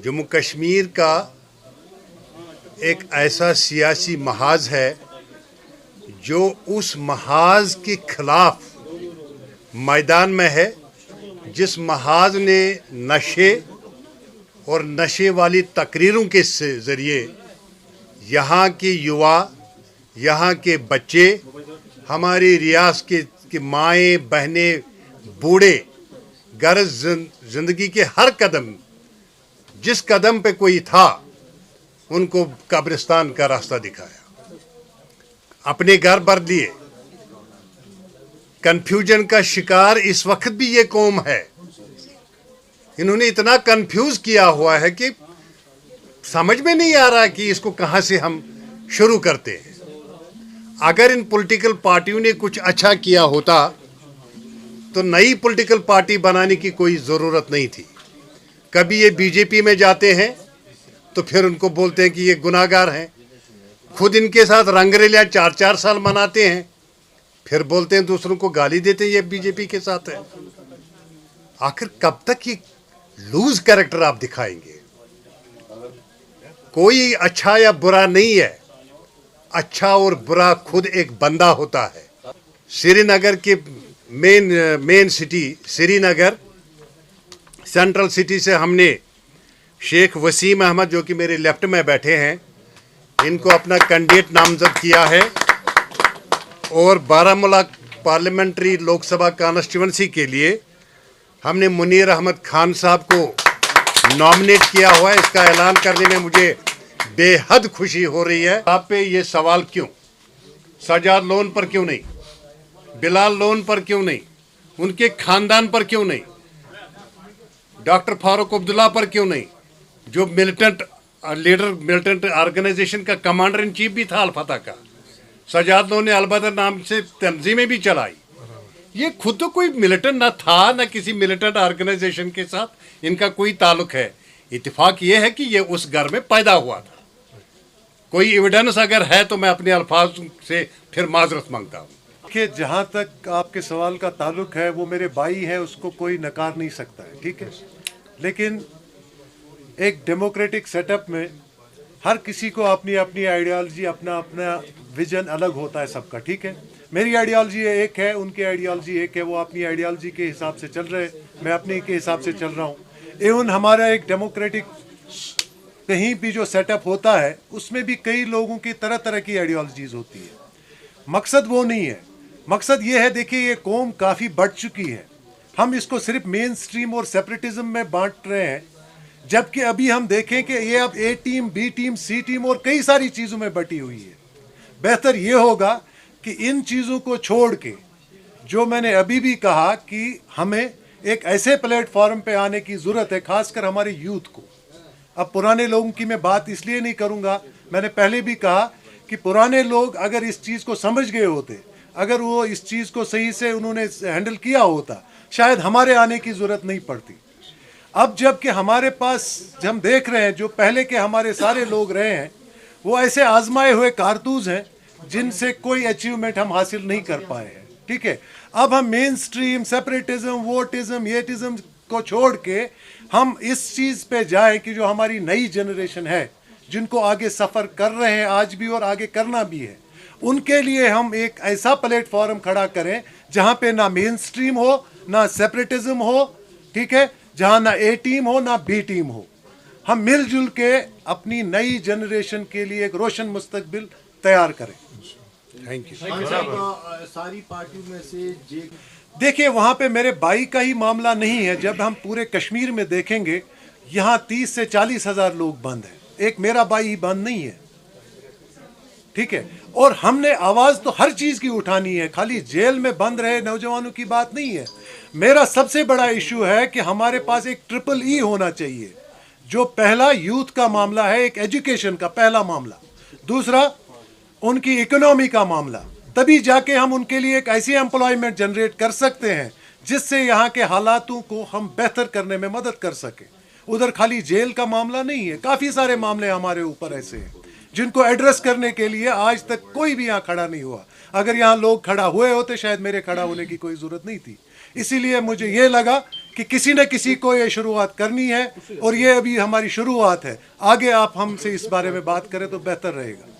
जम्मू कश्मीर का एक ऐसा सियासी महाज है जो उस महाज के खिलाफ मैदान में है, जिस महाज ने नशे और नशे वाली तकरीरों के ज़रिए यहाँ के युवा, यहाँ के बच्चे, हमारी रियासत के माएँ बहनें, बूढ़े गर्ज ज़िंदगी के हर कदम, जिस कदम पे कोई था, उनको कब्रिस्तान का रास्ता दिखाया। अपने घर भर लिए। कन्फ्यूजन का शिकार इस वक्त भी ये कौम है। इन्होंने इतना कंफ्यूज किया हुआ है कि समझ में नहीं आ रहा कि इसको कहां से हम शुरू करते हैं। अगर इन पॉलिटिकल पार्टियों ने कुछ अच्छा किया होता तो नई पॉलिटिकल पार्टी बनाने की कोई ज़रूरत नहीं थी। कभी ये बीजेपी में जाते हैं तो फिर उनको बोलते हैं कि ये गुनाहगार हैं, खुद इनके साथ रंगरेलिया 4-4 साल मनाते हैं, फिर बोलते हैं दूसरों को गाली देते हैं ये बीजेपी के साथ है। आखिर कब तक ये लूज कैरेक्टर आप दिखाएंगे? कोई अच्छा या बुरा नहीं है, अच्छा और बुरा खुद एक बंदा होता है। श्रीनगर के main city Srinagar central city से हमने शेख वसीम अहमद, जो कि मेरे लेफ्ट में बैठे हैं, इनको अपना कैंडिडेट नामजद किया है और बारामूला पार्लियामेंट्री लोकसभा कॉन्स्टिट्यूंसी के लिए हमने मुनीर अहमद खान साहब को नॉमिनेट किया हुआ है। इसका ऐलान करने में मुझे बेहद खुशी हो रही है। आप पे ये सवाल क्यों? सजाद लोन पर क्यों नहीं? बिलाल लोन पर क्यों नहीं? उनके खानदान पर क्यों नहीं? डॉक्टर फारूक अब्दुल्ला पर क्यों नहीं, जो मिलिटेंट लीडर, मिलिटेंट ऑर्गेनाइजेशन का कमांडर इन चीफ भी था अल-फतह का। सजाद लोन ने अल-बदर नाम से तंजीमें भी चलाई। ये खुद तो कोई मिलिटेंट ना था, ना किसी मिलिटेंट ऑर्गेनाइजेशन के साथ इनका कोई ताल्लुक है। इत्तेफाक ये है कि ये उस घर में पैदा हुआ था। कोई एविडेंस अगर है तो मैं अपने अल्फाज से फिर माजरत मांगता हूँ कि जहाँ तक आपके सवाल का ताल्लुक है, वो मेरे भाई है, उसको कोई नकार नहीं सकता है, ठीक है। लेकिन एक डेमोक्रेटिक सेटअप में हर किसी को अपनी अपनी आइडियोलॉजी, अपना अपना विजन अलग होता है सबका, ठीक है। मेरी आइडियोलॉजी एक है, उनकी आइडियोलॉजी एक है, वो अपनी आइडियोलॉजी के हिसाब से चल रहे हैं, मैं अपने के हिसाब से चल रहा हूँ। एवं हमारा एक डेमोक्रेटिक कहीं भी जो सेटअप होता है, उसमें भी कई लोगों की तरह तरह की आइडियोलॉजीज होती है। मकसद वो नहीं है, मकसद ये है, देखिए ये कौम काफ़ी बढ़ चुकी है। हम इसको सिर्फ मेन स्ट्रीम और सेपरेटिज्म में बांट रहे हैं, जबकि अभी हम देखें कि ये अब ए टीम, बी टीम, सी टीम और कई सारी चीज़ों में बटी हुई है। बेहतर ये होगा कि इन चीज़ों को छोड़ के, जो मैंने अभी भी कहा कि हमें एक ऐसे प्लेटफॉर्म पे आने की ज़रूरत है, खासकर हमारे यूथ को। अब पुराने लोगों की मैं बात इसलिए नहीं करूँगा, मैंने पहले भी कहा कि पुराने लोग अगर इस चीज़ को समझ गए होते, अगर वो इस चीज़ को सही से उन्होंने हैंडल किया होता, शायद हमारे आने की ज़रूरत नहीं पड़ती। अब जबकि हमारे पास हम देख रहे हैं, जो पहले के हमारे सारे लोग रहे हैं, वो ऐसे आजमाए हुए कारतूस हैं जिनसे कोई अचीवमेंट हम हासिल नहीं कर पाए हैं, ठीक है। अब हम मेन स्ट्रीम, सेपरेटिज्म, वोटिज्म, येटिज्म को छोड़ के हम इस चीज़ पे जाएं कि जो हमारी नई जनरेशन है, जिनको आगे सफ़र कर रहे हैं आज भी और आगे करना भी है, उनके लिए हम एक ऐसा प्लेटफॉर्म खड़ा करें जहाँ पे ना मेन स्ट्रीम हो, ना सेपरेटिज्म हो, ठीक है, जहाँ ना ए टीम हो, ना बी टीम हो। हम मिलजुल के अपनी नई जनरेशन के लिए एक रोशन मुस्तकबिल तैयार करें। Thank you. सारी पार्टियों में से देखिए, वहाँ पे मेरे भाई का ही मामला नहीं है। जब हम पूरे कश्मीर में देखेंगे, यहाँ 30 से 40 हज़ार लोग बंद हैं, एक मेरा भाई ही बंद नहीं है, ठीक है। और हमने आवाज़ तो हर चीज़ की उठानी है, खाली जेल में बंद रहे नौजवानों की बात नहीं है। मेरा सबसे बड़ा इशू है कि हमारे पास एक ट्रिपल-ई होना चाहिए। जो पहला यूथ का मामला है, एक एजुकेशन का पहला मामला, दूसरा उनकी इकोनॉमी का मामला, तभी जाके हम उनके लिए एक ऐसी एम्प्लॉयमेंट जनरेट कर सकते हैं जिससे यहाँ के हालातों को हम बेहतर करने में मदद कर सकें। उधर खाली जेल का मामला नहीं है, काफ़ी सारे मामले हमारे ऊपर ऐसे हैं जिनको एड्रेस करने के लिए आज तक कोई भी यहाँ खड़ा नहीं हुआ। अगर यहाँ लोग खड़ा हुए होते, शायद मेरे खड़ा होने की कोई ज़रूरत नहीं थी। इसीलिए मुझे ये लगा कि किसी न किसी को ये शुरुआत करनी है और ये अभी हमारी शुरुआत है। आगे आप हमसे इस बारे में बात करें तो बेहतर रहेगा।